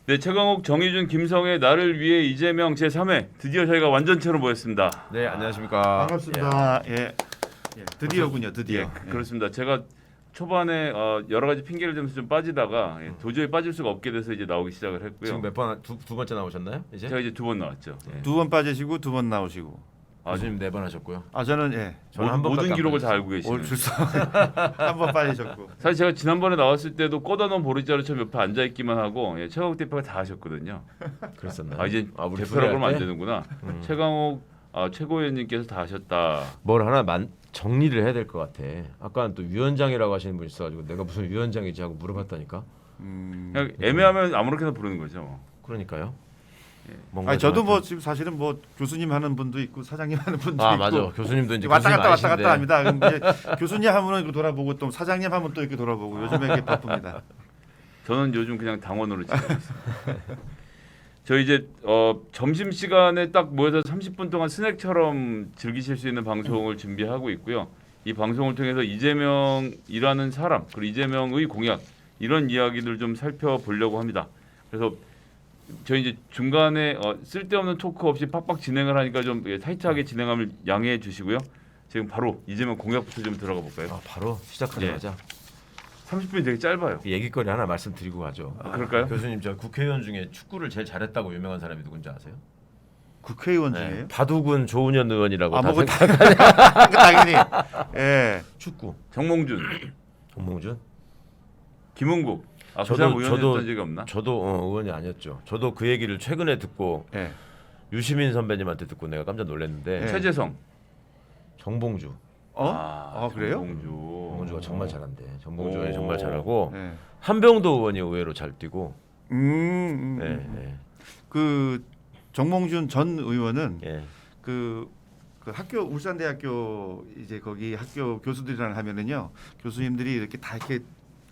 네, 최강욱, 정의준, 김성애, 나를 위해 이재명 제3회 드디어 저희가 완전체로 모였습니다. 네, 안녕하십니까. 반갑습니다. 드디어군요, 드디어. 예, 그렇습니다. 제가 초반에 여러 가지 핑계를 대면서 좀 빠지다가 도저히 빠질 수가 없게 돼서 이제 나오기 시작을 했고요. 지금 몇 번 두 번째 나오셨나요? 이제? 제가 이제 2번 나왔죠. 예. 두 번 빠지시고 두 번 나오시고. 교수님 4번 하셨고요. 저는 저는 한 번밖에 모든 안 기록을 다 빠졌어요. 알고 계시네요. 올 출석 한 번 빠지셨고. 사실 제가 지난번에 나왔을 때도 꺼다놓은 보리자루처럼 옆에 앉아 있기만 하고 최강욱 대표가 다 하셨거든요. 그랬었나요? 이제 우리 대표라 그러면 안 때? 되는구나. 최강욱 최고위원님께서 다 하셨다. 뭘 하나 정리를 해야 될 것 같아. 아까 또 위원장이라고 하시는 분이 있어가지고 내가 무슨 위원장이지 하고 물어봤다니까. 그냥 애매하면 아무렇게나 부르는 거죠. 그러니까. 저도 뭐 지금 사실은 뭐 교수님 하는 분도 있고 사장님 하는 분도 있고. 맞아. 교수님도 이제 왔다 갔다 교수님 왔다 갔다 아니신데. 합니다. 근데 교수님 하면은 이렇게 돌아보고 또 사장님 하면 또 이렇게 돌아보고 요즘에 이게 바쁩니다. 저는 요즘 그냥 당원으로 지내고 있습니다. 저 이제 점심 시간에 딱 모여서 30분 동안 스낵처럼 즐기실 수 있는 방송을 준비하고 있고요. 이 방송을 통해서 이재명이라는 사람 그리고 이재명의 공약 이런 이야기들 좀 살펴보려고 합니다. 그래서 저희 이제 중간에 쓸데없는 토크 없이 팍팍 진행을 하니까 좀 타이트하게 진행함을 양해해 주시고요. 지금 바로 이재명 공약부터 좀 들어가 볼까요? 바로 시작하자마자 30분이 되게 짧아요. 얘기거리 하나 말씀드리고 가죠. 그럴까요? 교수님 저 국회의원 중에 축구를 제일 잘했다고 유명한 사람이 누군지 아세요? 국회의원 중에요? 바둑은 조은현 의원이라고. 뭐 당연히. 예. 축구. 정몽준, 정몽준? 김은국. 그 저도- 사람 의원이었던 적이 없나? 저도 의원이 아니었죠. 저도 그 얘기를 최근에 듣고 예. 유시민 선배님한테 듣고 내가 깜짝 놀랐는데 네. 최재성. 정봉주. 그래요? 정봉주가 정말 잘한대. 정봉주가 정말 잘하고 예. 한병도 의원이 의외로 잘 뛰고. 네. 그 정몽준 전 의원은 예. 그 학교 울산대학교 이제 거기 학교 교수들이랑 하면은요 교수님들이 이렇게 다 이렇게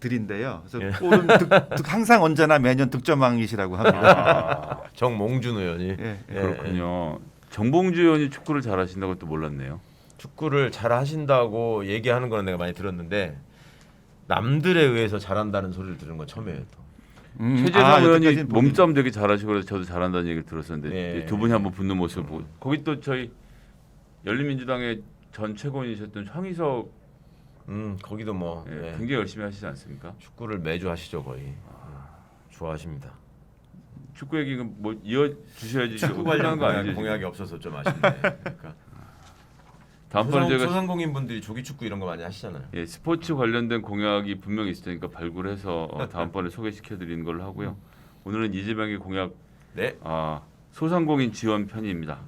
드린대요. 그래서 골은 항상 언제나 매년 득점왕이시라고 합니다. 정몽준 의원이. 그렇군요. 정봉주 의원이 축구를 잘하신다고 또 몰랐네요. 축구를 잘 하신다고 얘기하는 거는 내가 많이 들었는데 남들에 의해서 잘한다는 소리를 들은 건 처음이에요. 또. 최재성 의원이 여태까지는 몸싸움 되게 잘하시고 그래서 저도 잘한다는 얘기를 들었었는데 네. 두 분이 한번 붙는 모습을 보고 거기 또 저희 열린민주당의 전 최고위원이셨던 황희석 거기도 뭐 굉장히 열심히 하시지 않습니까? 축구를 매주 하시죠 거의. 좋아하십니다. 축구 얘기는 뭐 이어 주셔야지 축구 관련 거 아니죠? 공약이 없어서 좀 아쉽네. 그러니까. 다음번에 저희가 소상공인 분들이 조기 축구 이런 거 많이 하시잖아요. 스포츠 관련된 공약이 분명히 있을 테니까 발굴해서 다음번에 소개시켜 드리는 걸로 하고요. 오늘은 이재명의 공약 네. 소상공인 지원 편입니다.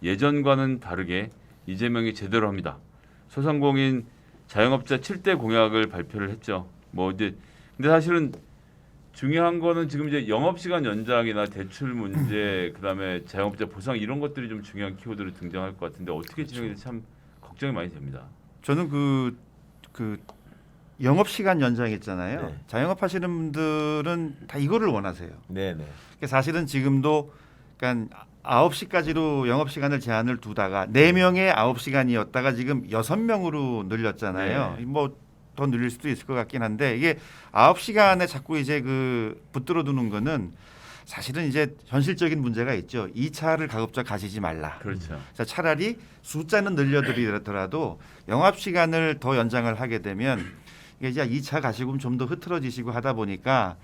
예전과는 다르게 이재명이 제대로 합니다. 소상공인 자영업자 7대 공약을 발표를 했죠. 뭐 이제 근데 사실은 중요한 거는 지금 이제 영업시간 연장이나 대출 문제 그다음에 자영업자 보상 이런 것들이 좀 중요한 키워드로 등장할 것 같은데 어떻게 진행이 될지 참 걱정이 많이 됩니다. 저는 그 영업 시간 연장 있잖아요. 네. 자영업 하시는 분들은 다 이거를 원하세요. 네네. 그러니까 사실은 지금도 그러니까 9시까지로 영업 시간을 제한을 두다가 4명의 9시간이었다가 지금 6명으로 늘렸잖아요. 네. 뭐 더 늘릴 수도 있을 것 같긴 한데 이게 9시간에 자꾸 이제 붙들어 두는 거는 사실은 이제 현실적인 문제가 있죠. 2차를 가급적 가지지 말라. 그렇죠. 자, 차라리 숫자는 늘려드리더라도 영업 시간을 더 연장을 하게 되면 이게 이제 2차 가시고 좀 더 흐트러지시고 하다 보니까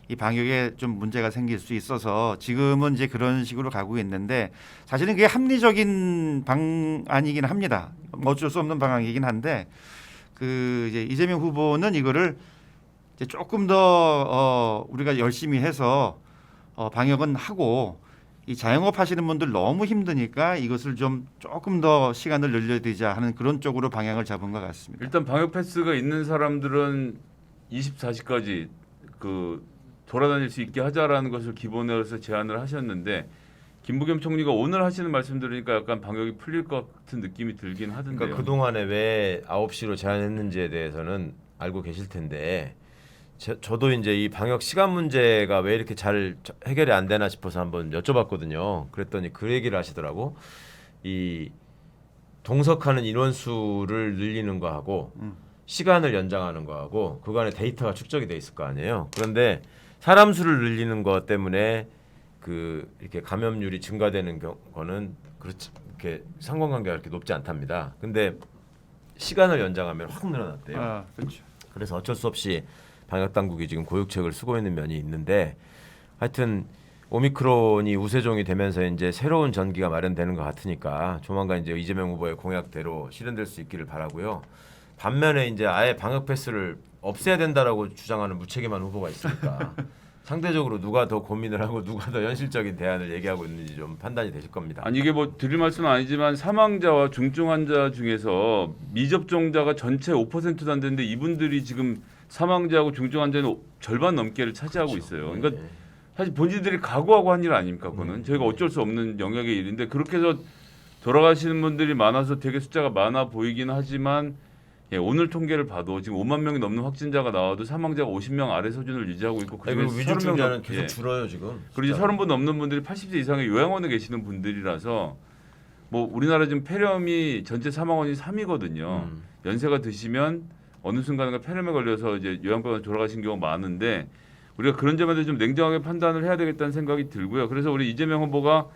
이 방역에 좀 문제가 생길 수 있어서 지금은 이제 그런 식으로 가고 있는데 사실은 그게 합리적인 방안이긴 합니다. 어쩔 수 없는 방안이긴 한데 이제 이재명 후보는 이거를 이제 조금 더 우리가 열심히 해서 방역은 하고 이 자영업 하시는 분들 너무 힘드니까 이것을 좀 조금 더 시간을 늘려드리자 하는 그런 쪽으로 방향을 잡은 것 같습니다. 일단 방역 패스가 있는 사람들은 24시까지 돌아다닐 수 있게 하자라는 것을 기본으로 해서 제안을 하셨는데 김부겸 총리가 오늘 하시는 말씀 들으니까 약간 방역이 풀릴 것 같은 느낌이 들긴 하던데요. 그러니까 그동안에 왜 9시로 제한했는지에 대해서는 알고 계실 텐데 저도 이제 이 방역 시간 문제가 왜 이렇게 잘 해결이 안 되나 싶어서 한번 여쭤봤거든요. 그랬더니 그 얘기를 하시더라고. 이 동석하는 인원수를 늘리는 거하고 시간을 연장하는 거하고 그간에 데이터가 축적이 돼 있을 거 아니에요. 그런데 사람 수를 늘리는 것 때문에 그 이렇게 감염률이 증가되는 거는 그렇지 이렇게 상관관계가 그렇게 높지 않답니다. 근데 시간을 연장하면 확 늘어났대요. 아, 그렇죠. 그래서 어쩔 수 없이 방역 당국이 지금 고육책을 쓰고 있는 면이 있는데 하여튼 오미크론이 우세종이 되면서 이제 새로운 전기가 마련되는 것 같으니까 조만간 이제 이재명 후보의 공약대로 실현될 수 있기를 바라고요. 반면에 이제 아예 방역 패스를 없애야 된다라고 주장하는 무책임한 후보가 있으니까 상대적으로 누가 더 고민을 하고 누가 더 현실적인 대안을 얘기하고 있는지 좀 판단이 되실 겁니다. 아니 이게 뭐 드릴 말씀은 아니지만 사망자와 중증 환자 중에서 미접종자가 전체 5%도 안 되는데 이분들이 지금 사망자하고 중증 환자는 절반 넘게를 차지하고 있어요. 그러니까 네. 사실 본인들이 각오하고 한 일 아닙니까? 그거는 저희가 어쩔 수 없는 영역의 일인데 그렇게 해서 돌아가시는 분들이 많아서 되게 숫자가 많아 보이긴 하지만 예, 오늘 통계를 봐도 지금 5만 명이 넘는 확진자가 나와도 사망자가 50명 아래 수준을 유지하고 있고 아니, 그리고 그중에 위중증자는 계속 줄어요 지금. 그리고 이제 30분 넘는 분들이 80세 이상의 요양원에 계시는 분들이라서 뭐 우리나라 지금 폐렴이 전체 사망원이 3위거든요. 연세가 드시면 어느 순간에 폐렴에 걸려서 이제 요양병원에 돌아가신 경우가 많은데 우리가 그런 점에서 좀 냉정하게 판단을 해야 되겠다는 생각이 들고요. 그래서 우리 이재명 후보가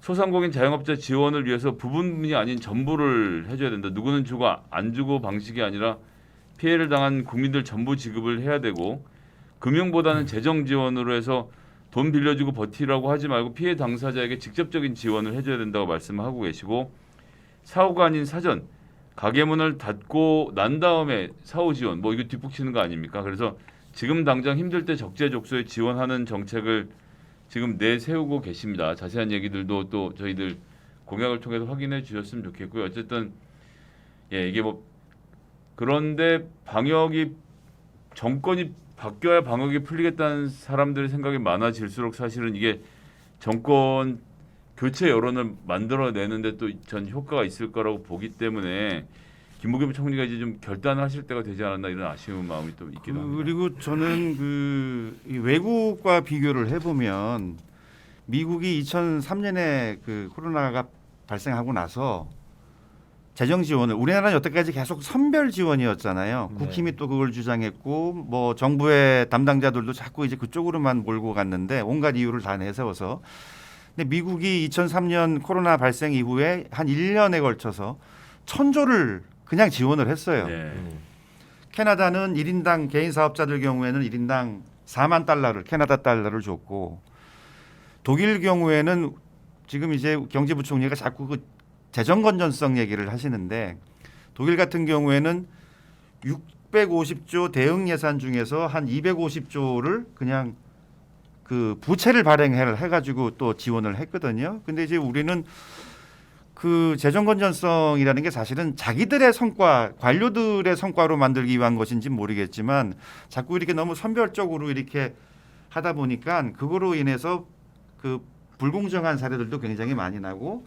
소상공인 자영업자 지원을 위해서 부분이 아닌 전부를 해줘야 된다. 누구는 주고 안 주고 방식이 아니라 피해를 당한 국민들 전부 지급을 해야 되고 금융보다는 재정 지원으로 해서 돈 빌려주고 버티라고 하지 말고 피해 당사자에게 직접적인 지원을 해줘야 된다고 말씀하고 계시고 사후가 아닌 사전 가게 문을 닫고 난 다음에 사후 지원 뭐 이거 뒷북치는 거 아닙니까? 그래서 지금 당장 힘들 때 적재적소에 지원하는 정책을 지금 내세우고 계십니다. 자세한 얘기들도 또 저희들 공약을 통해서 확인해 주셨으면 좋겠고요. 어쨌든 예 이게 뭐 그런데 방역이 정권이 바뀌어야 방역이 풀리겠다는 사람들의 생각이 많아질수록 사실은 이게 정권 교체 여론을 만들어내는데 또 전 효과가 있을 거라고 보기 때문에 김부겸 총리가 이제 좀 결단하실 때가 되지 않았나 이런 아쉬운 마음이 또 있기도 합니다. 그리고 저는 이 외국과 비교를 해보면 미국이 2003년에 그 코로나가 발생하고 나서 재정 지원을 우리나라는 여태까지 계속 선별 지원이었잖아요. 네. 국힘이 또 그걸 주장했고 뭐 정부의 담당자들도 자꾸 이제 그쪽으로만 몰고 갔는데 온갖 이유를 다 내세워서 근데 미국이 2003년 코로나 발생 이후에 한 1년에 걸쳐서 1,000조를 그냥 지원을 했어요. 네. 캐나다는 1인당 개인 사업자들 경우에는 1인당 4만 달러를 캐나다 달러를 줬고 독일 경우에는 지금 이제 경제부총리가 자꾸 그 재정 건전성 얘기를 하시는데 독일 같은 경우에는 650조 대응 예산 중에서 한 250조를 그냥 그 부채를 발행해가지고 또 지원을 했거든요. 근데 이제 우리는 그 재정 건전성이라는 게 사실은 자기들의 성과, 관료들의 성과로 만들기 위한 것인지 모르겠지만 자꾸 이렇게 너무 선별적으로 이렇게 하다 보니까 그거로 인해서 그 불공정한 사례들도 굉장히 많이 나고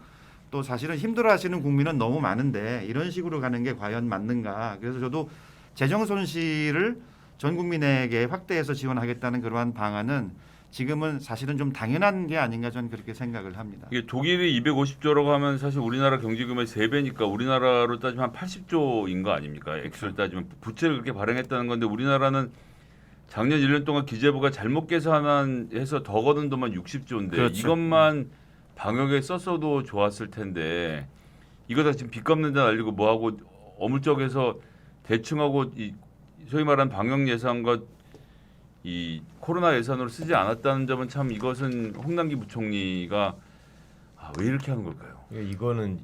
또 사실은 힘들어하시는 국민은 너무 많은데 이런 식으로 가는 게 과연 맞는가? 그래서 저도 재정 손실을 전 국민에게 확대해서 지원하겠다는 그러한 방안은 지금은 사실은 좀 당연한 게 아닌가 저는 그렇게 생각을 합니다. 이게 독일이 250조라고 하면 사실 우리나라 경제금의 3배니까 우리나라로 따지면 한 80조인 거 아닙니까? 액수를 따지면 부채를 그렇게 발행했다는 건데 우리나라는 작년 1년 동안 기재부가 잘못 계산해서 더 거둔 돈만 60조인데 그렇죠. 이것만 방역에 썼어도 좋았을 텐데 이거 다 지금 빚 갚는 데 날리고 뭐하고 어물쩍해서 대충하고 이 소위 말하는 방역 예산과 이 코로나 예산으로 쓰지 않았다는 점은 참 이것은 홍남기 부총리가 왜 이렇게 하는 걸까요? 이거는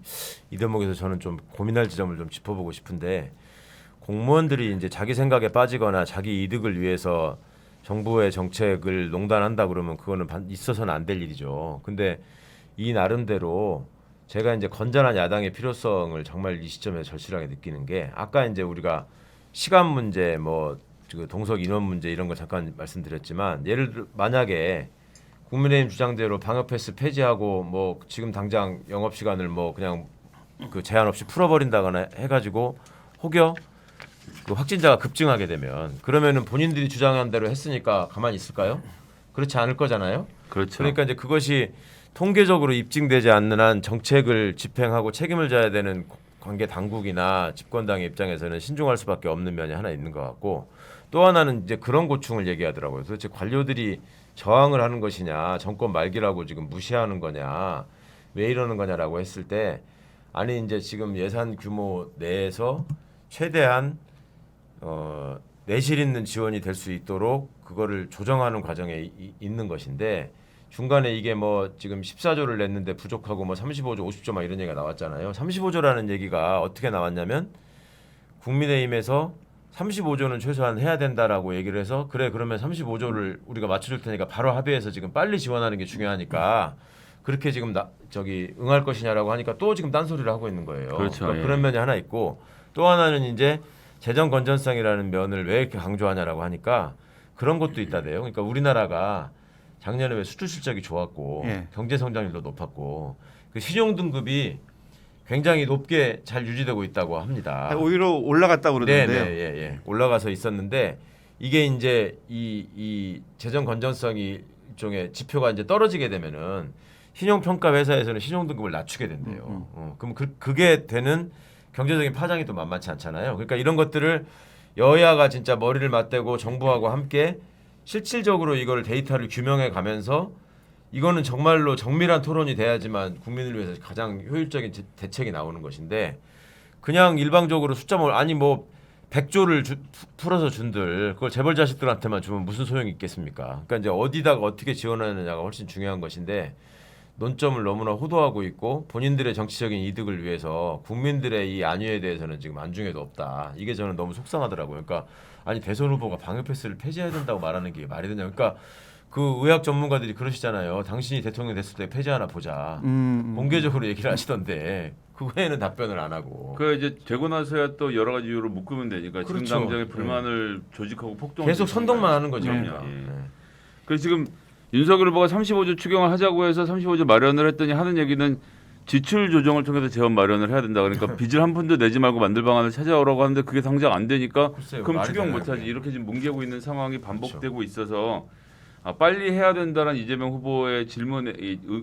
이 대목에서 저는 좀 고민할 지점을 좀 짚어보고 싶은데 공무원들이 이제 자기 생각에 빠지거나 자기 이득을 위해서 정부의 정책을 농단한다 그러면 그거는 있어서는 안 될 일이죠. 근데 이 나름대로 제가 이제 건전한 야당의 필요성을 정말 이 시점에 절실하게 느끼는 게 아까 이제 우리가 시간 문제 뭐 동석 인원 문제 이런 거 잠깐 말씀드렸지만 예를 들어 만약에 국민의힘 주장대로 방역 패스 폐지하고 뭐 지금 당장 영업 시간을 뭐 그냥 그 제한 없이 풀어버린다거나 해가지고 혹여 그 확진자가 급증하게 되면 그러면은 본인들이 주장한 대로 했으니까 가만히 있을까요? 그렇지 않을 거잖아요. 그렇죠. 그러니까 이제 그것이 통계적으로 입증되지 않는 한 정책을 집행하고 책임을 져야 되는 관계 당국이나 집권당의 입장에서는 신중할 수밖에 없는 면이 하나 있는 것 같고 또 하나는 이제 그런 고충을 얘기하더라고요. 도대체 관료들이 저항을 하는 것이냐, 정권 말기라고 지금 무시하는 거냐, 왜 이러는 거냐라고 했을 때 아니 이제 지금 예산 규모 내에서 최대한 내실 있는 지원이 될 수 있도록 그거를 조정하는 과정에 있는 것인데 중간에 이게 뭐 지금 14조를 냈는데 부족하고 뭐 35조, 50조 막 이런 얘기가 나왔잖아요. 35조라는 얘기가 어떻게 나왔냐면 국민의힘에서 35조는 최소한 해야 된다라고 얘기를 해서 그래 그러면 35조를 우리가 맞춰줄 테니까 바로 합의해서 지금 빨리 지원하는 게 중요하니까 그렇게 지금 응할 것이냐라고 하니까 또 지금 딴소리를 하고 있는 거예요. 그렇죠. 그러니까 예. 그런 면이 하나 있고 또 하나는 이제 재정 건전성이라는 면을 왜 이렇게 강조하냐라고 하니까 그런 것도 있다대요. 그러니까 우리나라가 작년에 왜 수출 실적이 좋았고 예. 경제 성장률도 높았고 그 신용 등급이 굉장히 높게 잘 유지되고 있다고 합니다. 오히려 올라갔다고 그러던데요. 네. 올라가서 있었는데 이게 이제 이 재정 건전성이 일종의 지표가 이제 떨어지게 되면은 신용 평가 회사에서는 신용 등급을 낮추게 된대요. 그럼 그게 되는 경제적인 파장이 또 만만치 않잖아요. 그러니까 이런 것들을 여야가 진짜 머리를 맞대고 정부하고 함께 실질적으로 이걸 데이터를 규명해 가면서 이거는 정말로 정밀한 토론이 돼야지만 국민을 위해서 가장 효율적인 대책이 나오는 것인데 그냥 일방적으로 숫자 아니 뭐 100조를 풀어서 준들 그걸 재벌 자식들한테만 주면 무슨 소용이 있겠습니까? 그러니까 이제 어디다가 어떻게 지원하느냐가 훨씬 중요한 것인데 논점을 너무나 호도하고 있고 본인들의 정치적인 이득을 위해서 국민들의 이 안위에 대해서는 지금 안중에도 없다. 이게 저는 너무 속상하더라고요. 그러니까 아니 대선 후보가 방역 패스를 폐지해야 된다고 말하는 게 말이 되냐? 그러니까 그 의학 전문가들이 그러시잖아요. 당신이 대통령 됐을 때 폐지하나 보자. 공개적으로 얘기를 하시던데 그 외에는 답변을 안 하고. 그 이제 되고 나서야 또 여러 가지 이유로 묶으면 되니까 그렇죠. 지금 당장의 불만을 조직하고 폭동 계속 선동만 하는 거죠. 네. 그러니까. 예. 네. 그래서 지금 윤석열 후보가 35조 추경을 하자고 해서 35조 마련을 했더니 하는 얘기는 지출 조정을 통해서 재원 마련을 해야 된다. 그러니까 빚을 한 푼도 내지 말고 만들 방안을 찾아오라고 하는데 그게 당장 안 되니까 글쎄요, 그럼 말이 추경 되나요, 못하지. 그게? 이렇게 지금 뭉개고 있는 상황이 반복되고 있어서 빨리 해야 된다는 이재명 후보의 질문에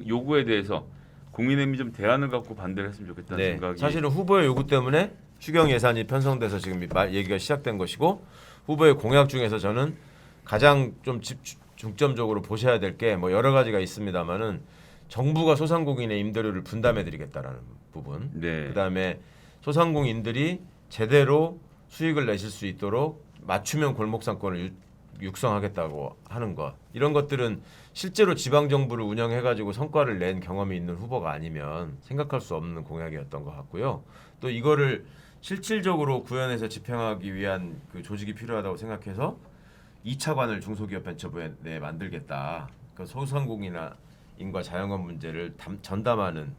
요구에 대해서 국민의힘이 좀 대안을 갖고 반대를 했으면 좋겠다는 네. 생각이. 사실은 후보의 요구 때문에 추경 예산이 편성돼서 지금 얘기가 시작된 것이고 후보의 공약 중에서 저는 가장 좀 중점적으로 보셔야 될 게 뭐 여러 가지가 있습니다만은 정부가 소상공인의 임대료를 분담해드리겠다라는 부분. 네. 그다음에 소상공인들이 제대로 수익을 내실 수 있도록 맞춤형 골목 상권을 육성하겠다고 하는 것. 이런 것들은 실제로 지방 정부를 운영해가지고 성과를 낸 경험이 있는 후보가 아니면 생각할 수 없는 공약이었던 것 같고요. 또 이거를 실질적으로 구현해서 집행하기 위한 그 조직이 필요하다고 생각해서 2차관을 중소기업 벤처부에 만들겠다. 그러니까 소상공인과 자영업 문제를 전담하는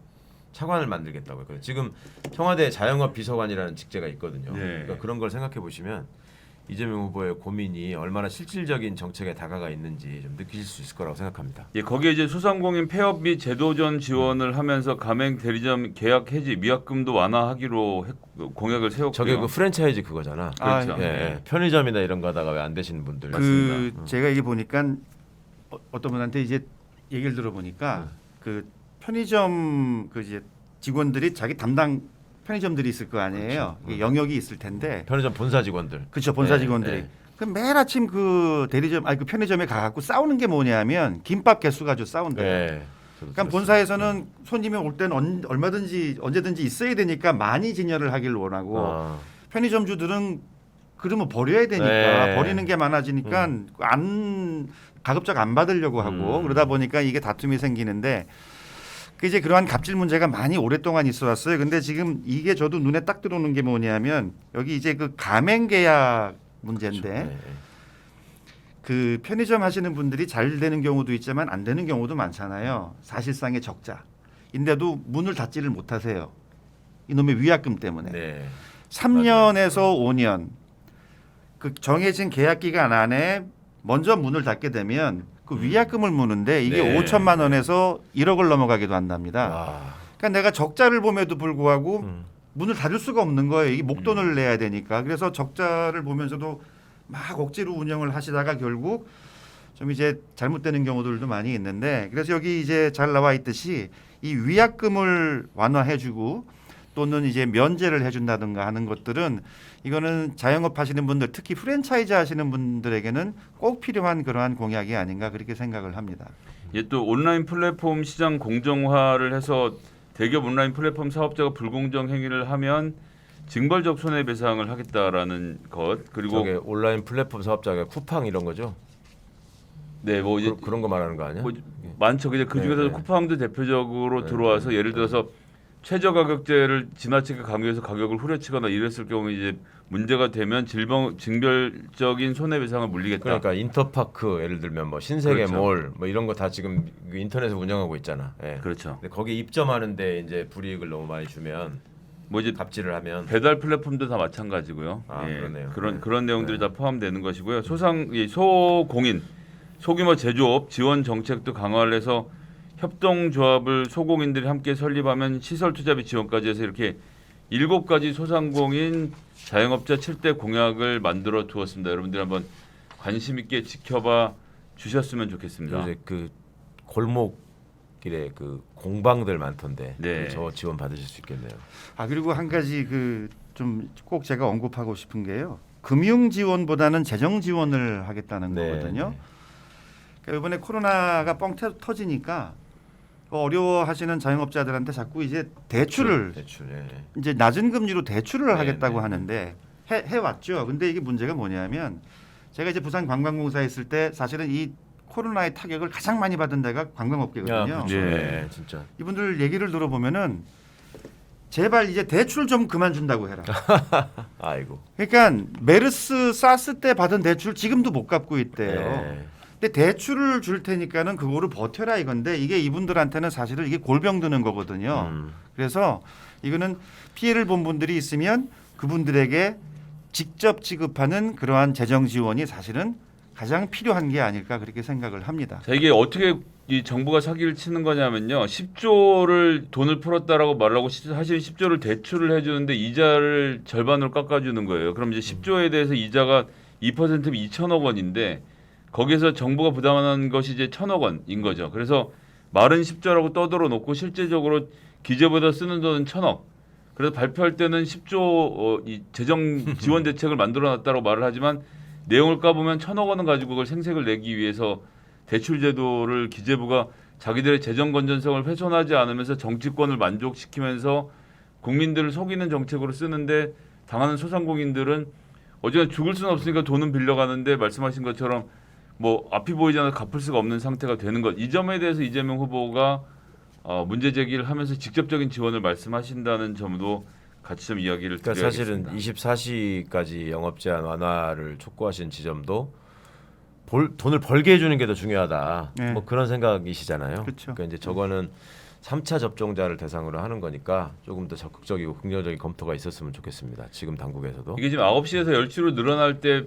차관을 만들겠다고 했거든요. 지금 청와대 자영업 비서관이라는 직제가 있거든요. 네. 그러니까 그런 걸 생각해 보시면 이재명 후보의 고민이 얼마나 실질적인 정책에 다가가 있는지 좀 느끼실 수 있을 거라고 생각합니다. 예, 거기에 이제 소상공인 폐업 및 제도전 지원을 하면서 가맹 대리점 계약 해지 미약금도 완화하기로 공약을 세웠고요. 저게 그 프랜차이즈 그거잖아. 그렇죠. 예. 편의점이나 이런 거 하다가 왜 안 되시는 분들. 제가 이게 보니까 어떤 분한테 이제 얘기를 들어보니까 그 편의점 그 이제 직원들이 자기 담당 편의점들이 있을 거 아니에요. 이게 영역이 있을 텐데. 편의점 본사 직원들. 그렇죠. 본사 네, 직원들이. 네. 그럼 매일 아침 그 대리점 그 편의점에 가갖고 싸우는 게 뭐냐면 김밥 개수 가지고 싸운대요. 네. 그러니까 본사에서는 손님이 올 때는 얼마든지 언제든지 있어야 되니까 많이 진열을 하길 원하고 편의점주들은 그러면 버려야 되니까 네. 버리는 게 많아지니까 가급적 안 받으려고 하고 그러다 보니까 이게 다툼이 생기는데 그 이제 그러한 갑질 문제가 많이 오랫동안 있어 왔어요. 근데 지금 이게 저도 눈에 딱 들어오는 게 뭐냐면 여기 이제 그 가맹 계약 문제인데 그렇죠. 네. 그 편의점 하시는 분들이 잘 되는 경우도 있지만 안 되는 경우도 많잖아요. 사실상의 적자인데도 문을 닫지를 못하세요. 이놈의 위약금 때문에. 네. 3년에서 5년 그 정해진 계약 기간 안에 먼저 문을 닫게 되면 그 위약금을 무는데 이게 네. 5천만 원에서 1억을 넘어가기도 한답니다. 아. 그러니까 내가 적자를 봄에도 불구하고 문을 닫을 수가 없는 거예요. 이게 목돈을 내야 되니까. 그래서 적자를 보면서도 막 억지로 운영을 하시다가 결국 좀 이제 잘못되는 경우들도 많이 있는데 그래서 여기 이제 잘 나와 있듯이 이 위약금을 완화해주고 또는 이제 면제를 해준다든가 하는 것들은 이거는 자영업 하시는 분들, 특히 프랜차이즈 하시는 분들에게는 꼭 필요한 그러한 공약이 아닌가 그렇게 생각을 합니다. 이게 또 온라인 플랫폼 시장 공정화를 해서 대기업 온라인 플랫폼 사업자가 불공정 행위를 하면 징벌적 손해배상을 하겠다라는 것. 그리고 저게 온라인 플랫폼 사업자가 쿠팡 이런 거죠? 네, 뭐 이제 그런 거 말하는 거 아니야? 뭐 많죠. 이제 그 중에서 네. 쿠팡도 대표적으로 네, 들어와서 네, 예를 네. 들어서 최저 가격제를 지나치게 강요해서 가격을 후려치거나 이랬을 경우 이제 문제가 되면 징벌적인 손해배상을 물리겠다. 그러니까 인터파크 예를 들면 뭐 신세계 그렇죠. 몰 뭐 이런 거 다 지금 인터넷에 운영하고 있잖아. 예. 그렇죠. 근데 거기 입점하는데 이제 불이익을 너무 많이 주면 뭐 이제 갑질을 하면 배달 플랫폼도 다 마찬가지고요. 아, 예, 그러네요. 그런 네. 그런 내용들이 네. 다 포함되는 것이고요. 소공인, 소규모 제조업 지원 정책도 강화를 해서 협동조합을 소공인들이 함께 설립하면 시설 투자비 지원까지 해서 이렇게 7가지 소상공인 자영업자 7대 공약을 만들어 두었습니다. 여러분들 한번 관심 있게 지켜봐 주셨으면 좋겠습니다. 이제 그 골목길에 그 공방들 많던데 네. 저 지원 받으실 수 있겠네요. 아 그리고 한 가지 그 좀 꼭 제가 언급하고 싶은 게요. 금융 지원보다는 재정 지원을 하겠다는 거거든요. 그러니까 이번에 코로나가 뻥 터지니까 어려워하시는 자영업자들한테 자꾸 이제 대출을 대출. 예. 이제 낮은 금리로 대출을 네, 하겠다고 네, 하는데 해왔죠. 근데 이게 문제가 뭐냐면 제가 이제 부산 관광공사에 있을 때 사실은 이 코로나의 타격을 가장 많이 받은 데가 관광업계거든요. 그렇죠. 네. 예, 진짜. 이분들 얘기를 들어보면은 제발 이제 대출 좀 그만 준다고 해라. 아이고. 그러니까 메르스 사스 때 받은 대출 지금도 못 갚고 있대요. 예. 근데 대출을 줄 테니까는 그거를 버텨라 이건데 이게 이분들한테는 사실은 이게 골병 드는 거거든요. 그래서 이거는 피해를 본 분들이 있으면 그분들에게 직접 지급하는 그러한 재정 지원이 사실은 가장 필요한 게 아닐까 그렇게 생각을 합니다. 자, 이게 어떻게 이 정부가 사기를 치는 거냐면요. 10조를 돈을 풀었다라고 말하고 사실 10조를 대출을 해주는데 이자를 절반으로 깎아주는 거예요. 그럼 이제 10조에 대해서 이자가 2%면 2천억 원인데 거기에서 정부가 부담하는 것이 이제 1,000억 원인 거죠. 그래서 말은 10조라고 떠들어 놓고 실제적으로 기재부에다 쓰는 돈은 1,000억. 그래서 발표할 때는 10조 이 재정 지원 대책을 만들어놨다고 말을 하지만 내용을 까보면 1,000억 원은 가지고 그걸 생색을 내기 위해서 대출 제도를 기재부가 자기들의 재정 건전성을 훼손하지 않으면서 정치권을 만족시키면서 국민들을 속이는 정책으로 쓰는데 당하는 소상공인들은 어쨌든 죽을 수는 없으니까 돈은 빌려가는데 말씀하신 것처럼 뭐 앞이 보이지 않아서 갚을 수가 없는 상태가 되는 것. 이 점에 대해서 이재명 후보가 문제 제기를 하면서 직접적인 지원을 말씀하신다는 점도 같이 좀 이야기를 그러니까 드려야겠습니다. 사실은 24시까지 영업 제한 완화를 촉구하신 지점도 돈을 벌게 해주는 게 더 중요하다. 네. 뭐 그런 생각이시잖아요. 그렇죠. 그러니까 이제 저거는 3차 접종자를 대상으로 하는 거니까 조금 더 적극적이고 긍정적인 검토가 있었으면 좋겠습니다. 지금 당국에서도. 이게 지금 9시에서 10시로 늘어날 때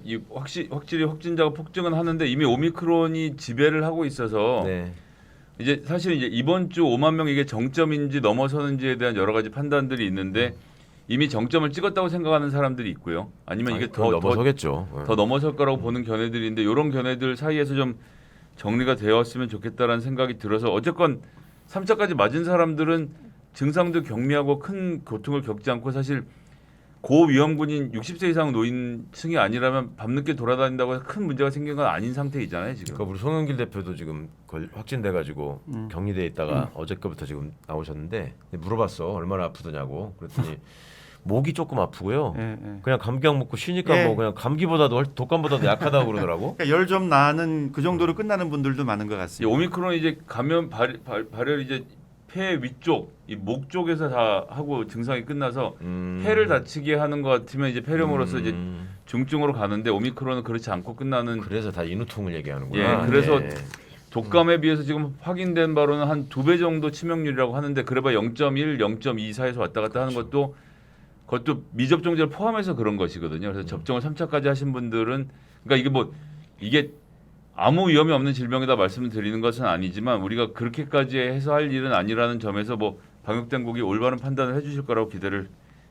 확실히 확진자가 폭증은 하는데 이미 오미크론이 지배를 하고 있어서 네. 이제 사실 이제 이번 주 5만 명 이게 정점인지 넘어서는지에 대한 여러 가지 판단들이 있는데 이미 정점을 찍었다고 생각하는 사람들이 있고요. 아니면 이게 그건 넘어서겠죠. 더 넘어설 거라고 보는 견해들인데 이런 견해들 사이에서 좀 정리가 되었으면 좋겠다라는 생각이 들어서 어쨌건 3차까지 맞은 사람들은 증상도 경미하고 큰 고통을 겪지 않고 사실 고위험군인 60세 이상 노인층이 아니라면 밤늦게 돌아다닌다고 해서 큰 문제가 생긴 건 아닌 상태이잖아요 지금. 그러니까 우리 송영길 대표도 지금 확진돼가지고 격리돼 있다가 어저께부터 지금 나오셨는데 물어봤어 얼마나 아프더냐고 그랬더니 목이 조금 아프고요. 예, 예. 그냥 감기약 먹고 쉬니까 예. 뭐 그냥 감기보다도 독감보다도 약하다고 그러더라고. 그러니까 열 좀 나는 그 정도로 끝나는 분들도 많은 것 이제 같습니다. 오미크론 이제 감염 발열 이제 폐 위쪽, 이 목 쪽에서 다 하고 증상이 끝나서 폐를 다치게 하는 것 같으면 이제 폐렴으로서 이제 중증으로 가는데 오미크론은 그렇지 않고 끝나는. 그래서 다 인후통을 얘기하는구나. 예, 그래서 네. 독감에 비해서 지금 확인된 바로는 한 2배 정도 치명률이라고 하는데 그래봐 0.1, 0.2 사이에서 왔다 갔다 하는 그것도 미접종자를 포함해서 그런 것이거든요. 그래서 접종을 3차까지 하신 분들은 그러니까 이게 아무 위험이 없는 질병이다 말씀을 드리는 것은 아니지만 우리가 그렇게까지 해서 할 일은 아니라는 점에서 뭐 방역 당국이 올바른 판단을 해주실 거라고 기대를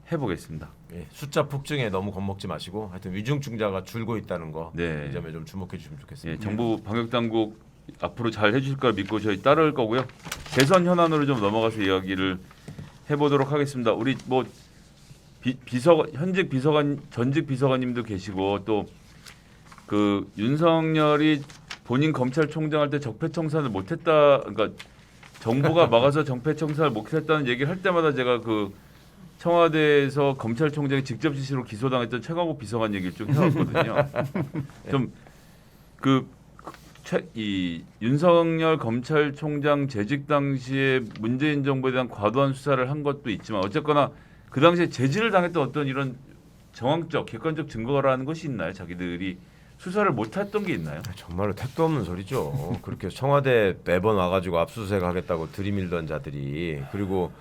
해보겠습니다. 예, 숫자 폭증에 너무 겁먹지 마시고 하여튼 위중증자가 줄고 있다는 거 네. 이 점에 좀 주목해 주시면 예, 좋겠습니다. 정부 방역 당국 앞으로 잘 해주실 걸 믿고 저희 따를 거고요. 대선 현안으로 좀 넘어가서 이야기를 해보도록 하겠습니다. 우리 뭐 비서 현직 비서관 전직 비서관님도 계시고 또 그 윤석열이 본인 검찰총장 할 때 적폐청산을 못했다, 그러니까 정부가 막아서 적폐청산을 못했다는 얘기를 할 때마다 제가 그 청와대에서 검찰총장이 직접 지시로 기소당했던 최강욱 비서관 얘기를 좀 해왔거든요. 좀 이 윤석열 검찰총장 재직 당시에 문재인 정부에 대한 과도한 수사를 한 것도 있지만 어쨌거나 그 당시에 제지를 당했던 어떤 이런 정황적 객관적 증거라는 것이 있나요? 자기들이 수사를 못했던 게 있나요? 정말로 택도 없는 소리죠. 그렇게 청와대 매번 와가지고 압수수색하겠다고 들이밀던 자들이, 그리고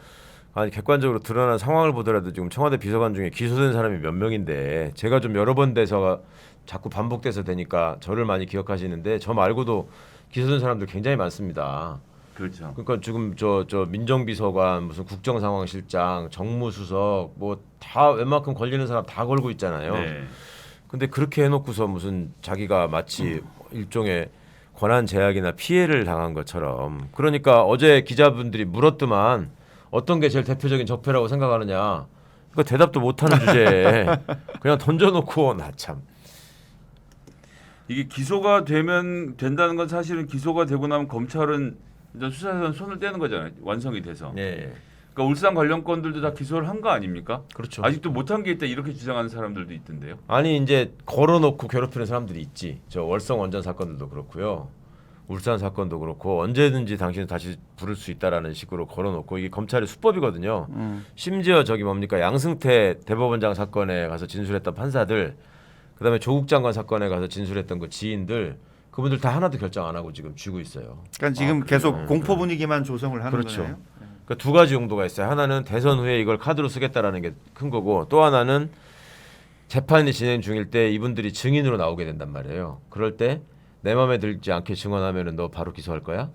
아니 객관적으로 드러난 상황을 보더라도 지금 청와대 비서관 중에 기소된 사람이 몇 명인데, 제가 좀 여러 번 돼서 자꾸 반복돼서 되니까 저를 많이 기억하시는데 저 말고도 기소된 사람들 굉장히 많습니다. 그렇죠. 그러니까 지금 저 민정비서관, 무슨 국정상황실장, 정무수석 뭐 다 웬만큼 걸리는 사람 다 걸고 있잖아요. 네. 근데 그렇게 해놓고서 무슨 자기가 마치 일종의 권한 제약이나 피해를 당한 것처럼, 그러니까 어제 기자분들이 물었더만 어떤 게 제일 대표적인 적폐라고 생각하느냐, 그러니까 대답도 못하는 주제에 그냥 던져놓고, 나 참. 이게 기소가 된다는 건 사실은 기소가 되고 나면 검찰은 이제 수사에서 손을 떼는 거잖아요. 완성이 돼서. 예, 그러니까 울산 관련 건들도 다 기소를 한 거 아닙니까? 그렇죠. 아직도 못한 게 있다 이렇게 주장하는 사람들도 있던데요. 아니 이제 걸어놓고 괴롭히는 사람들이 있지. 저 월성 원전 사건들도 그렇고요, 울산 사건도 그렇고, 언제든지 당신은 다시 부를 수 있다라는 식으로 걸어놓고, 이게 검찰의 수법이거든요. 심지어 저기 뭡니까, 양승태 대법원장 사건에 가서 진술했던 판사들, 그다음에 조국 장관 사건에 가서 진술했던 그 지인들, 그분들 다 하나도 결정 안 하고 지금 쥐고 있어요. 그러니까 지금 계속 공포 분위기만 조성을 하는 그렇죠. 거예요. 그러니까 두 가지 용도가 있어요. 하나는 대선 후에 이걸 카드로 쓰겠다라는 게 큰 거고, 또 하나는 재판이 진행 중일 때 이분들이 증인으로 나오게 된단 말이에요. 그럴 때 내 마음에 들지 않게 증언하면은 너 바로 기소할 거야?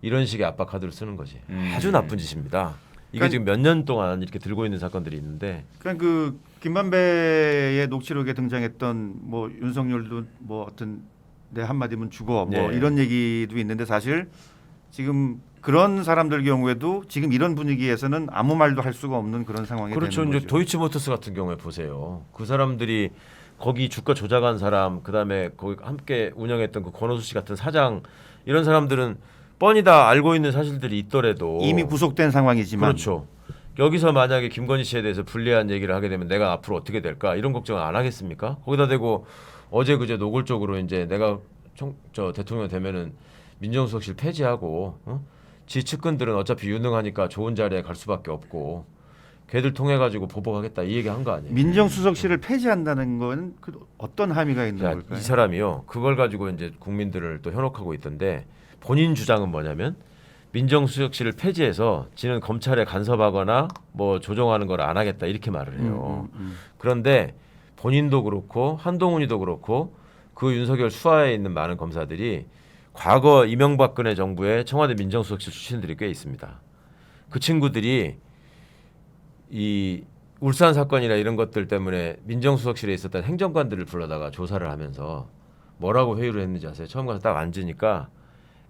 이런 식의 압박 카드를 쓰는 거지. 아주 나쁜 짓입니다. 이게 그러니까 지금 몇 년 동안 이렇게 들고 있는 사건들이 있는데, 그러니까 그 김만배의 녹취록에 등장했던 뭐 윤석열도 뭐 어떤 내 한마디면 죽어 뭐 네. 이런 얘기도 있는데, 사실 지금 그런 사람들 경우에도 지금 이런 분위기에서는 아무 말도 할 수가 없는 그런 상황이 그렇죠. 되는 이제 거죠. 도이치모터스 같은 경우에 보세요. 그 사람들이 거기 주가 조작한 사람, 그다음에 거기 함께 운영했던 그 권오수 씨 같은 사장, 이런 사람들은 뻔히 다 알고 있는 사실들이 있더라도 이미 구속된 상황이지만, 그렇죠. 여기서 만약에 김건희 씨에 대해서 불리한 얘기를 하게 되면 내가 앞으로 어떻게 될까, 이런 걱정을 안 하겠습니까? 거기다 대고 어제 그제 노골적으로 이제 내가 저 대통령 되면은 민정수석실 폐지하고, 지 측근들은 어차피 유능하니까 좋은 자리에 갈 수밖에 없고 걔들 통해 가지고 보복하겠다, 이 얘기 한 거 아니에요? 민정수석실을 폐지한다는 건 그 어떤 함의가 있는 자, 걸까요? 이 사람이요, 그걸 가지고 이제 국민들을 또 현혹하고 있던데, 본인 주장은 뭐냐면 민정수석실을 폐지해서 지는 검찰에 간섭하거나 뭐 조정하는 걸 안 하겠다, 이렇게 말을 해요. 그런데 본인도 그렇고 한동훈이도 그렇고 그 윤석열 수하에 있는 많은 검사들이 과거 이명박근혜 정부의 청와대 민정수석실 출신들이 꽤 있습니다. 그 친구들이 이 울산 사건이나 이런 것들 때문에 민정수석실에 있었던 행정관들을 불러다가 조사를 하면서 뭐라고 회유를 했는지 아세요? 처음 가서 딱 앉으니까,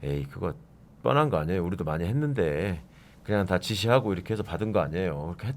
에이 그거 뻔한 거 아니에요? 우리도 많이 했는데 그냥 다 지시하고 이렇게 해서 받은 거 아니에요? 그렇게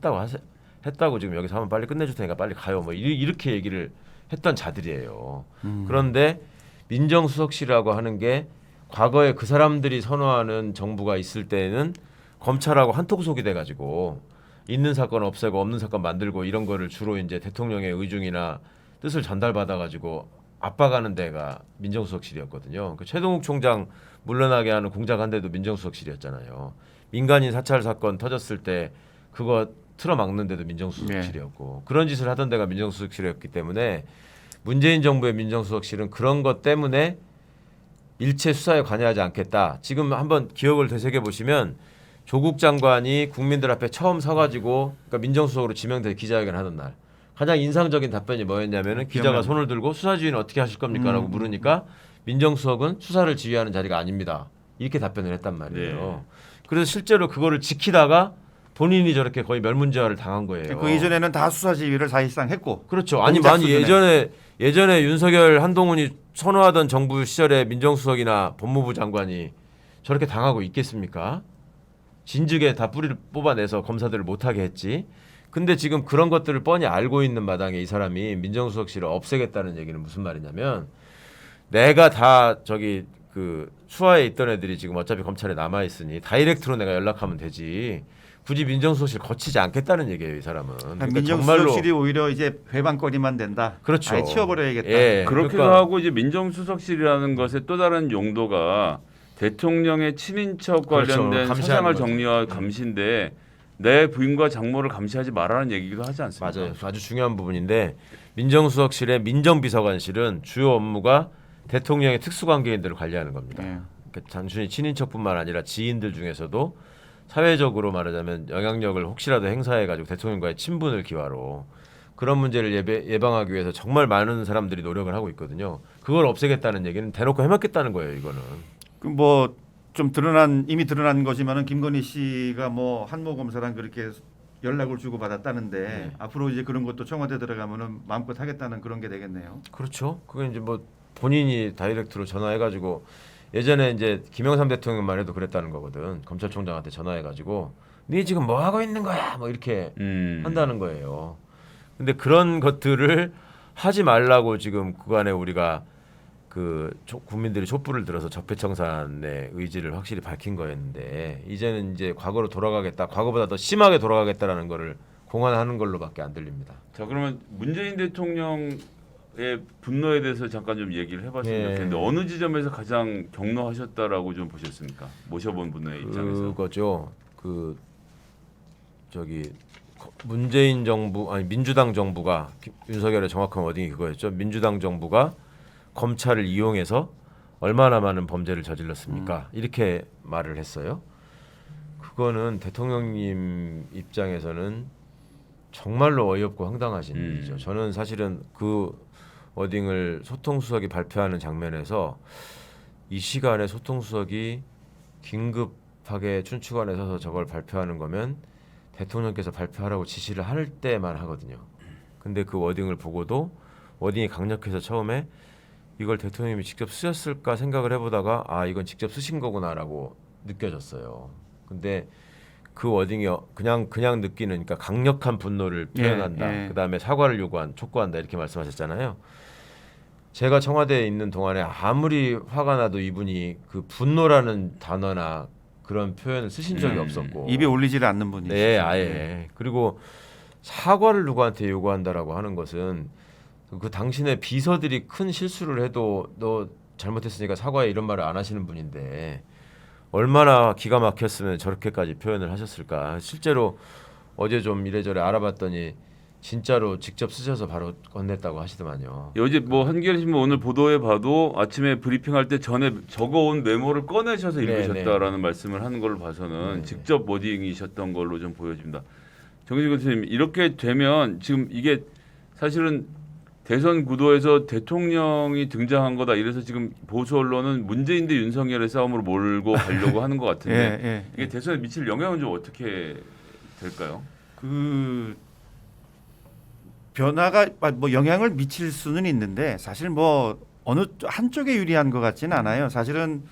했다고 지금 여기서 하면 빨리 끝내줄 테니까 빨리 가요, 뭐 이렇게 얘기를 했던 자들이에요. 그런데 민정수석실이라고 하는 게 과거에 그 사람들이 선호하는 정부가 있을 때는 검찰하고 한통속이 돼가지고 있는 사건 없애고 없는 사건 만들고, 이런 거를 주로 이제 대통령의 의중이나 뜻을 전달받아가지고 압박하는 데가 민정수석실이었거든요. 그 최동욱 총장 물러나게 하는 공작한 데도 민정수석실이었잖아요. 민간인 사찰 사건 터졌을 때 그거 틀어막는 데도 민정수석실이었고, 그런 짓을 하던 데가 민정수석실이었기 때문에 문재인 정부의 민정수석실은 그런 것 때문에 일체 수사에 관여하지 않겠다. 지금 한번 기억을 되새겨 보시면 조국 장관이 국민들 앞에 처음 서가지고, 그러니까 민정수석으로 지명돼 기자회견 하던 날 가장 인상적인 답변이 뭐였냐면은, 기자가 손을 들고 수사지휘는 어떻게 하실 겁니까?라고 물으니까 민정수석은 수사를 지휘하는 자리가 아닙니다, 이렇게 답변을 했단 말이에요. 네. 그래서 실제로 그거를 지키다가 본인이 저렇게 거의 멸문제화를 당한 거예요. 그 이전에는 다 수사 지휘를 사실상 했고. 그렇죠. 아니 공작 많이 수준에. 예전에 윤석열 한동훈이 선호하던 정부 시절에 민정수석이나 법무부 장관이 저렇게 당하고 있겠습니까? 진즉에 다 뿌리를 뽑아내서 검사들을 못하게 했지. 근데 지금 그런 것들을 뻔히 알고 있는 마당에 이 사람이 민정수석실을 없애겠다는 얘기는 무슨 말이냐면 내가 다 저기 그 수하에 있던 애들이 지금 어차피 검찰에 남아 있으니 다이렉트로 내가 연락하면 되지. 굳이 민정수석실 거치지 않겠다는 얘기예요, 이 사람은. 그러니까 민정수석실이 오히려 이제 회방거리만 된다. 그렇죠. 아예 치워버려야겠다. 예, 그렇기도 그러니까 하고 이제 민정수석실이라는 것의 또 다른 용도가 대통령의 친인척 그렇죠. 관련된 감시하는 사생활 거죠. 정리와 감시인데 내 부인과 장모를 감시하지 말라는 얘기도 하지 않습니까? 맞아요. 아주 중요한 부분인데 민정수석실의 민정비서관실은 주요 업무가 대통령의 특수관계인들을 관리하는 겁니다. 예. 그러니까 단순히 친인척뿐만 아니라 지인들 중에서도 사회적으로 말하자면 영향력을 혹시라도 행사해가지고 대통령과의 친분을 기화로 그런 문제를 예방하기 위해서 정말 많은 사람들이 노력을 하고 있거든요. 그걸 없애겠다는 얘기는 대놓고 해먹겠다는 거예요. 이거는. 그 뭐 좀 이미 드러난 거지만은 김건희 씨가 뭐 한모 검사랑 그렇게 연락을 주고 받았다는데 네. 앞으로 이제 그런 것도 청와대 들어가면은 마음껏 하겠다는 그런 게 되겠네요. 그렇죠. 그건 이제 뭐 본인이 다이렉트로 전화해가지고 예전에 이제 김영삼 대통령만 해도 그랬다는 거거든. 검찰총장한테 전화해가지고 네 지금 뭐 하고 있는 거야? 뭐 이렇게 한다는 거예요. 근데 그런 것들을 하지 말라고 지금 그간에 우리가 국민들이 촛불을 들어서 적폐청산의 의지를 확실히 밝힌 거였는데 이제는 이제 과거로 돌아가겠다. 과거보다 더 심하게 돌아가겠다라는 거를 공언하는 걸로밖에 안 들립니다. 자 그러면 문재인 대통령의 분노에 대해서 잠깐 좀 얘기를 해봤으면 예. 좋겠는데 어느 지점에서 가장 경로하셨다라고 좀 보셨습니까? 모셔본 분의 입장에서. 그거죠. 문재인 정부 아니 민주당 정부가 윤석열의 정확한 워딩이 그거였죠. 민주당 정부가 검찰을 이용해서 얼마나 많은 범죄를 저질렀습니까? 이렇게 말을 했어요. 그거는 대통령님 입장에서는 정말로 어이없고 황당하신 일이죠. 저는 사실은 그 워딩을 소통수석이 발표하는 장면에서 이 시간에 소통수석이 긴급하게 춘추관에 서서 저걸 발표하는 거면 대통령께서 발표하라고 지시를 할 때만 하거든요. 근데 그 워딩을 보고도 워딩이 강력해서 처음에 이걸 대통령님이 직접 쓰셨을까 생각을 해보다가 아 이건 직접 쓰신 거구나라고 느껴졌어요. 근데 그 워딩이 그냥 느끼는 그러니까 강력한 분노를 표현한다. 예. 그다음에 사과를 촉구한다 이렇게 말씀하셨잖아요. 제가 청와대에 있는 동안에 아무리 화가 나도 이분이 그 분노라는 단어나 그런 표현을 쓰신 적이 없었고 입에 올리지를 않는 분이죠. 네, 아예. 그리고 사과를 누구한테 요구한다라고 하는 것은 그 당신의 비서들이 큰 실수를 해도 너 잘못했으니까 사과해 이런 말을 안 하시는 분인데 얼마나 기가 막혔으면 저렇게까지 표현을 하셨을까. 실제로 어제 좀 이래저래 알아봤더니 진짜로 직접 쓰셔서 바로 건넸다고 하시더만요. 어제 뭐 한겨레신문 오늘 보도에 봐도 아침에 브리핑할 때 전에 적어온 메모를 꺼내셔서 읽으셨다라는 말씀을 하는 걸로 봐서는 직접 워딩이셨던 걸로 좀 보여집니다. 정진석 교수님 이렇게 되면 지금 이게 사실은 대선 구도에서 대통령이 등장한 거다 이래서 지금 보수 언론은 문재인 대 윤석열의 싸움으로 몰고 가려고 하는 것 같은데 이게 대선에 미칠 영향은 좀 어떻게 될까요? 그 변화가 뭐 영향을 미칠 수는 있는데 사실 뭐 어느 한쪽에 유리한 것 같지는 않아요. 사실은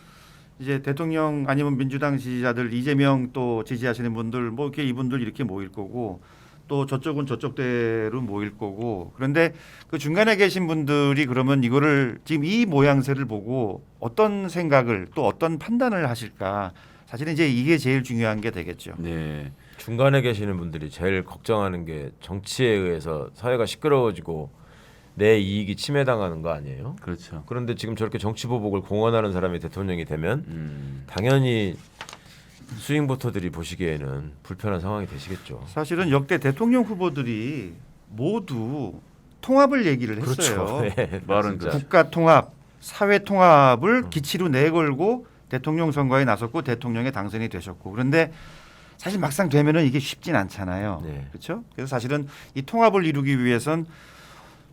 이제 대통령 아니면 민주당 지지자들 이재명 또 지지하시는 분들 뭐 이렇게 이분들 이렇게 모일 거고 또 저쪽은 저쪽대로 모일 거고 그런데 그 중간에 계신 분들이 그러면 이거를 지금 이 모양새를 보고 어떤 생각을 또 어떤 판단을 하실까 사실은 이제 이게 제일 중요한 게 되겠죠. 네. 중간에 계시는 분들이 제일 걱정하는 게 정치에 의해서 사회가 시끄러워지고 내 이익이 침해당하는 거 아니에요? 그렇죠. 그런데 지금 저렇게 정치 보복을 공언하는 사람이 대통령이 되면 당연히 스윙 보터들이 보시기에는 불편한 상황이 되시겠죠. 사실은 역대 대통령 후보들이 모두 통합을 얘기를 했어요. 그렇죠. 네, 말은 진짜. 국가 통합, 사회 통합을 기치로 내걸고 대통령 선거에 나섰고 대통령에 당선이 되셨고 그런데 사실 막상 되면은 이게 쉽진 않잖아요. 네. 그렇죠? 그래서 사실은 이 통합을 이루기 위해선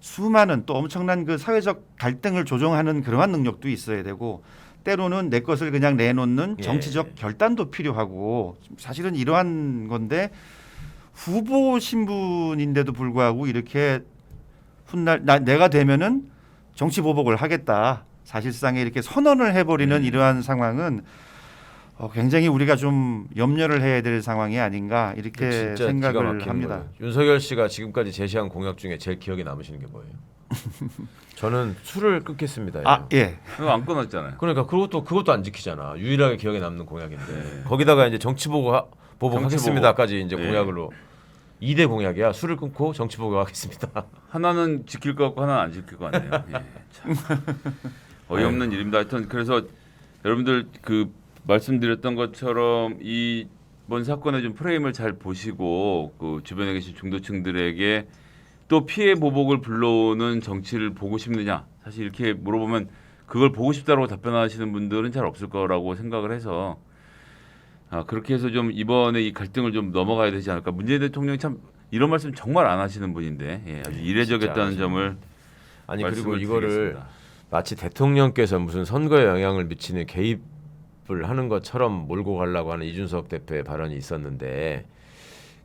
수많은 또 엄청난 그 사회적 갈등을 조정하는 그러한 능력도 있어야 되고 때로는 내 것을 그냥 내놓는 정치적 결단도 필요하고 사실은 이러한 건데 후보 신분인데도 불구하고 이렇게 훗날 내가 되면은 정치 보복을 하겠다 사실상에 이렇게 선언을 해버리는 이러한 상황은 굉장히 우리가 좀 염려를 해야 될 상황이 아닌가 이렇게 진짜 기가 생각을 막히는 합니다. 거예요. 윤석열 씨가 지금까지 제시한 공약 중에 제일 기억에 남으시는 게 뭐예요? 저는 술을 끊겠습니다. 아, 예. 그거 안 끊었잖아요. 그러니까 그것도 안 지키잖아. 유일하게 기억에 남는 공약인데 거기다가 이제 정치 보복하겠습니다까지 이제 네. 공약으로 2대 공약이야. 술을 끊고 정치 보복하겠습니다. 하나는 지킬 것 같고 하나는 안 지킬 것 같네요. 예, 참. 어이없는 일입니다. 하여튼 그래서 여러분들 그 말씀드렸던 것처럼 이번 사건의 좀 프레임을 잘 보시고 그 주변에 계신 중도층들에게 또 피해 보복을 불러오는 정치를 보고 싶느냐 사실 이렇게 물어보면 그걸 보고 싶다고 답변하시는 분들은 잘 없을 거라고 생각을 해서 그렇게 해서 좀 이번에 이 갈등을 좀 넘어가야 되지 않을까. 문재인 대통령이 참 이런 말씀 정말 안 하시는 분인데 예, 아주 이례적이었다는 점을 아니 그리고 말씀을 이거를 드리겠습니다. 마치 대통령께서 무슨 선거에 영향을 미치는 개입을 하는 것처럼 몰고 가려고 하는 이준석 대표의 발언이 있었는데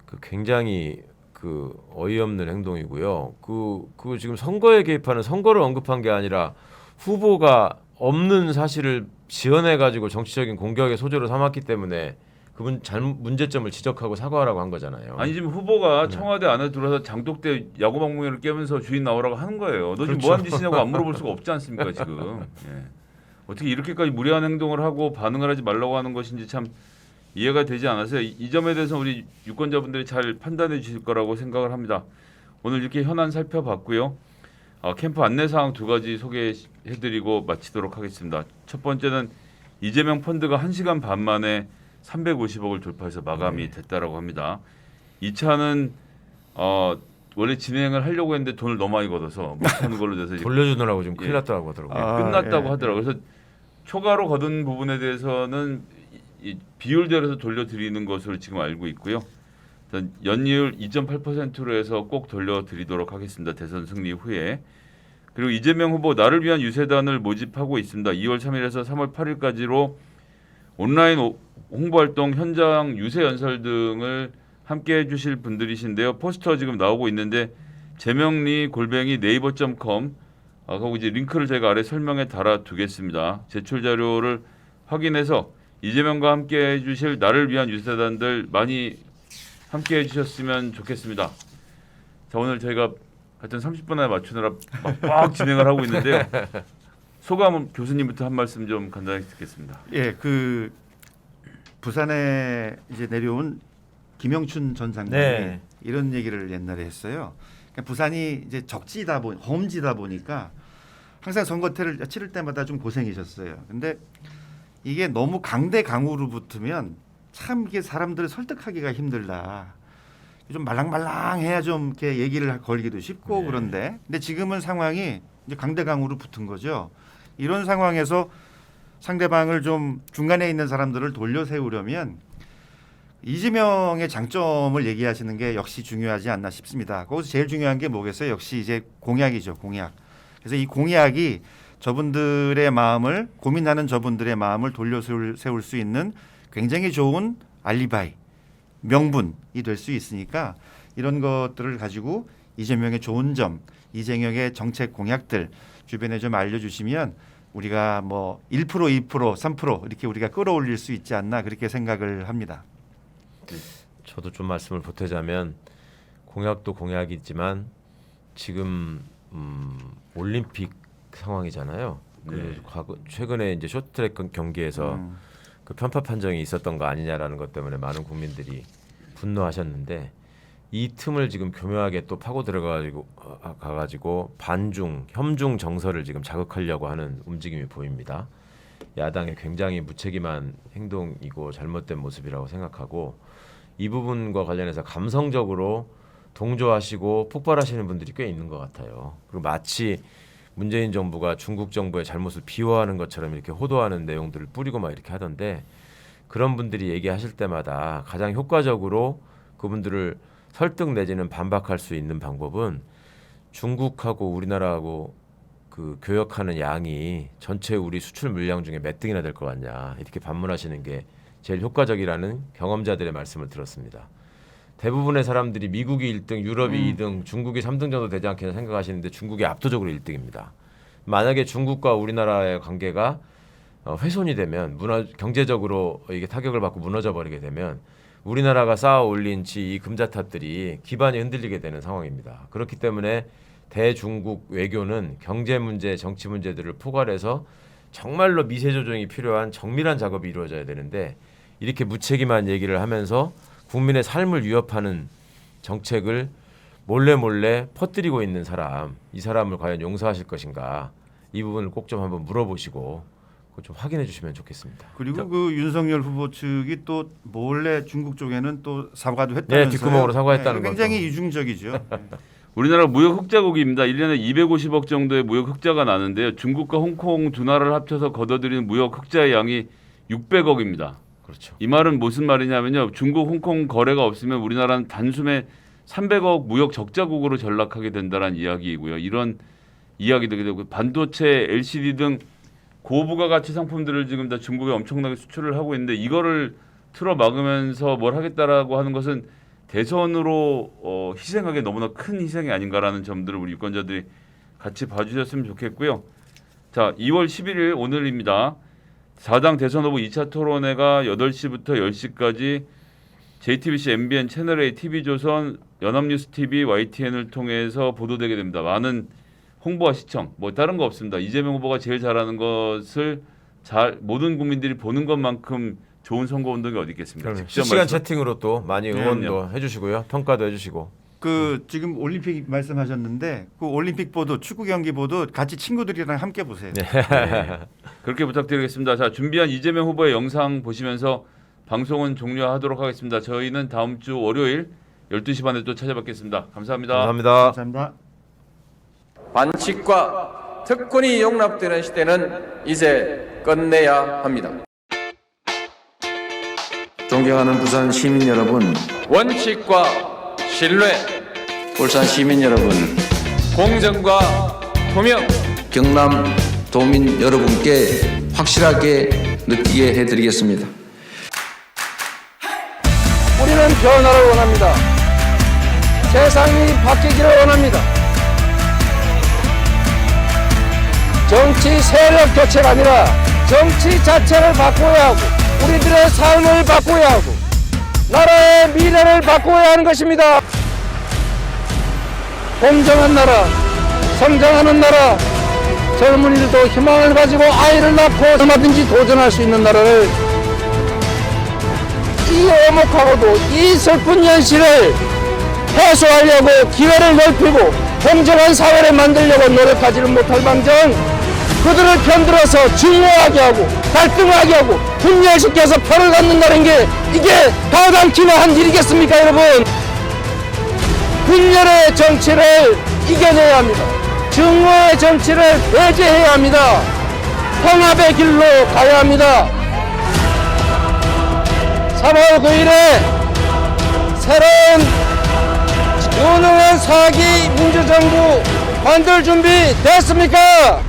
그 굉장히 그 어이없는 행동이고요. 그 지금 선거에 개입하는 선거를 언급한 게 아니라 후보가 없는 사실을 지어내 가지고 정치적인 공격의 소재로 삼았기 때문에 그분 문제점을 지적하고 사과하라고 한 거잖아요. 아니 지금 후보가 청와대 안에 들어와서 장독대 야구방망이를 깨면서 주인 나오라고 하는 거예요. 너 지금 그렇죠. 뭐한 짓이냐고 안 물어볼 수가 없지 않습니까 지금. 예. 어떻게 이렇게까지 무례한 행동을 하고 반응을 하지 말라고 하는 것인지 참 이해가 되지 않아서요. 이 점에 대해서 우리 유권자분들이 잘 판단해 주실 거라고 생각을 합니다. 오늘 이렇게 현안 살펴봤고요. 캠프 안내사항 2가지 소개해드리고 마치도록 하겠습니다. 첫 번째는 이재명 펀드가 1시간 반 만에 350억을 돌파해서 마감이 됐다라고 합니다. 2차는 원래 진행을 하려고 했는데 돈을 너무 많이 걷어서 못하는 걸로 돼서 돌려주느라고 지금 큰일 예. 났다고 하더라고요. 끝났다고 예. 하더라고요. 그래서 초과로 거둔 부분에 대해서는 이 비율대로 돌려드리는 것으로 지금 알고 있고요. 연이율 2.8%로 해서 꼭 돌려드리도록 하겠습니다. 대선 승리 후에. 그리고 이재명 후보 나를 위한 유세단을 모집하고 있습니다. 2월 3일에서 3월 8일까지로 온라인 홍보활동 현장 유세 연설 등을 함께 해주실 분들이신데요. 포스터 지금 나오고 있는데 재명리@naver.com 하고 이제 링크를 제가 아래 설명에 달아두겠습니다. 제출 자료를 확인해서 이재명과 함께 해주실 나를 위한 유세단들 많이 함께 해주셨으면 좋겠습니다. 자 오늘 저희가 하여튼 30분 안에 맞추느라 막 진행을 하고 있는데요. 소감 교수님부터 한 말씀 좀 간단히 듣겠습니다. 예, 그 부산에 이제 내려온 김영춘 전 장관이 네. 이런 얘기를 옛날에 했어요. 그러니까 부산이 이제 험지다 보니까 항상 선거태를 치를 때마다 좀 고생이셨어요. 근데 이게 너무 강대강으로 붙으면 참 이게 사람들을 설득하기가 힘들다. 좀 말랑말랑해야 좀 이렇게 얘기를 걸기도 쉽고 네. 그런데 근데 지금은 상황이 이제 강대강으로 붙은 거죠. 이런 상황에서 상대방을 좀 중간에 있는 사람들을 돌려 세우려면 이재명의 장점을 얘기하시는 게 역시 중요하지 않나 싶습니다. 거기서 제일 중요한 게 뭐겠어요? 역시 이제 공약이죠, 공약. 그래서 이 공약이 저분들의 마음을 고민하는 저분들의 마음을 돌려 세울 수 있는 굉장히 좋은 알리바이, 명분이 될 수 있으니까 이런 것들을 가지고 이재명의 좋은 점, 이재명의 정책 공약들 주변에 좀 알려주시면 우리가 뭐 1%, 2%, 3% 이렇게 우리가 끌어올릴 수 있지 않나 그렇게 생각을 합니다. 저도 좀 말씀을 보태자면 공약도 공약이지만 지금 올림픽 상황이잖아요. 네. 최근에 이제 쇼트트랙 경기에서 그 편파 판정이 있었던 거 아니냐라는 것 때문에 많은 국민들이 분노하셨는데 이 틈을 지금 교묘하게 또 파고 가가지고 반중, 혐중 정서를 지금 자극하려고 하는 움직임이 보입니다. 야당의 굉장히 무책임한 행동이고 잘못된 모습이라고 생각하고 이 부분과 관련해서 감성적으로 동조하시고 폭발하시는 분들이 꽤 있는 것 같아요. 그리고 마치 문재인 정부가 중국 정부의 잘못을 비호하는 것처럼 이렇게 호도하는 내용들을 뿌리고 막 이렇게 하던데 그런 분들이 얘기하실 때마다 가장 효과적으로 그분들을 설득 내지는 반박할 수 있는 방법은 중국하고 우리나라하고 그 교역하는 양이 전체 우리 수출 물량 중에 몇 등이나 될 것 같냐 이렇게 반문하시는 게 제일 효과적이라는 경험자들의 말씀을 들었습니다. 대부분의 사람들이 미국이 1등, 유럽이 2등, 중국이 3등 정도 되지 않겠나 생각하시는데 중국이 압도적으로 1등입니다. 만약에 중국과 우리나라의 관계가 훼손이 되면 경제적으로 이게 타격을 받고 무너져 버리게 되면 우리나라가 쌓아 올린 이 금자탑들이 기반이 흔들리게 되는 상황입니다. 그렇기 때문에 대중국 외교는 경제 문제, 정치 문제들을 포괄해서 정말로 미세 조정이 필요한 정밀한 작업이 이루어져야 되는데 이렇게 무책임한 얘기를 하면서 국민의 삶을 위협하는 정책을 몰래 퍼뜨리고 있는 사람, 이 사람을 과연 용서하실 것인가? 이 부분을 꼭 좀 한번 물어보시고 좀 확인해 주시면 좋겠습니다. 그리고 그 윤석열 후보 측이 또 몰래 중국 쪽에는 또 사과도 했다면서요. 네, 뒷구멍으로 사과했다는 네, 굉장히 것도. 이중적이죠. 네. 우리나라 무역 흑자국입니다. 1년에 250억 정도의 무역 흑자가 나는데요. 중국과 홍콩 두 나라를 합쳐서 거둬들이는 무역 흑자의 양이 600억입니다. 그렇죠. 이 말은 무슨 말이냐면요. 중국, 홍콩 거래가 없으면 우리나라는 단숨에 300억 무역 적자국으로 전락하게 된다는 이야기이고요. 이런 이야기도 되고 반도체, LCD 등 고부가 가치 상품들을 지금 다 중국에 엄청나게 수출을 하고 있는데 이거를 틀어 막으면서 뭘 하겠다라고 하는 것은 대선으로 희생하기 너무나 큰 희생이 아닌가라는 점들을 우리 유권자들이 같이 봐주셨으면 좋겠고요. 자, 2월 11일 오늘입니다. 4당 대선 후보 2차 토론회가 8시부터 10시까지 JTBC, MBN, 채널A, TV조선, 연합뉴스TV, YTN을 통해서 보도되게 됩니다. 많은 홍보와 시청, 뭐 다른 거 없습니다. 이재명 후보가 제일 잘하는 것을 모든 국민들이 보는 것만큼 좋은 선거 운동이 어디 있겠습니까? 실시간 채팅으로 또 많이 응원도 그럼요. 해주시고요, 평가도 해주시고. 그 지금 올림픽 말씀하셨는데 그 올림픽 보도, 축구 경기 보도 같이 친구들이랑 함께 보세요. 네. 그렇게 부탁드리겠습니다. 자, 준비한 이재명 후보의 영상 보시면서 방송은 종료하도록 하겠습니다. 저희는 다음 주 월요일 12시 반에 또 찾아뵙겠습니다. 감사합니다. 감사합니다. 감사합니다. 반칙과 특권이 용납되는 시대는 이제 끝내야 합니다. 존경하는 부산 시민 여러분, 원칙과 신뢰, 울산 시민 여러분, 공정과 투명, 경남 도민 여러분께 확실하게 느끼게 해드리겠습니다. 우리는 변화를 원합니다. 세상이 바뀌기를 원합니다. 정치 세력 교체가 아니라 정치 자체를 바꿔야 하고 우리들의 삶을 바꿔야 하고 나라의 미래를 바꿔야 하는 것입니다. 공정한 나라, 성장하는 나라, 젊은이들도 희망을 가지고 아이를 낳고 얼마든지 도전할 수 있는 나라를 이 어목하고도 이 슬픈 현실을 해소하려고 기회를 넓히고 공정한 사회를 만들려고 노력하지는 못할 망정 그들을 편들어서 증오하게 하고 갈등하게 하고 분열시켜서 표를 갖는다는 게 이게 가당키나 한 일이겠습니까 여러분. 분열의 정치를 이겨내야 합니다. 증오의 정치를 배제해야 합니다. 통합의 길로 가야 합니다. 3월 9일에 새로운 유능한 사기 민주정부 만들 준비 됐습니까?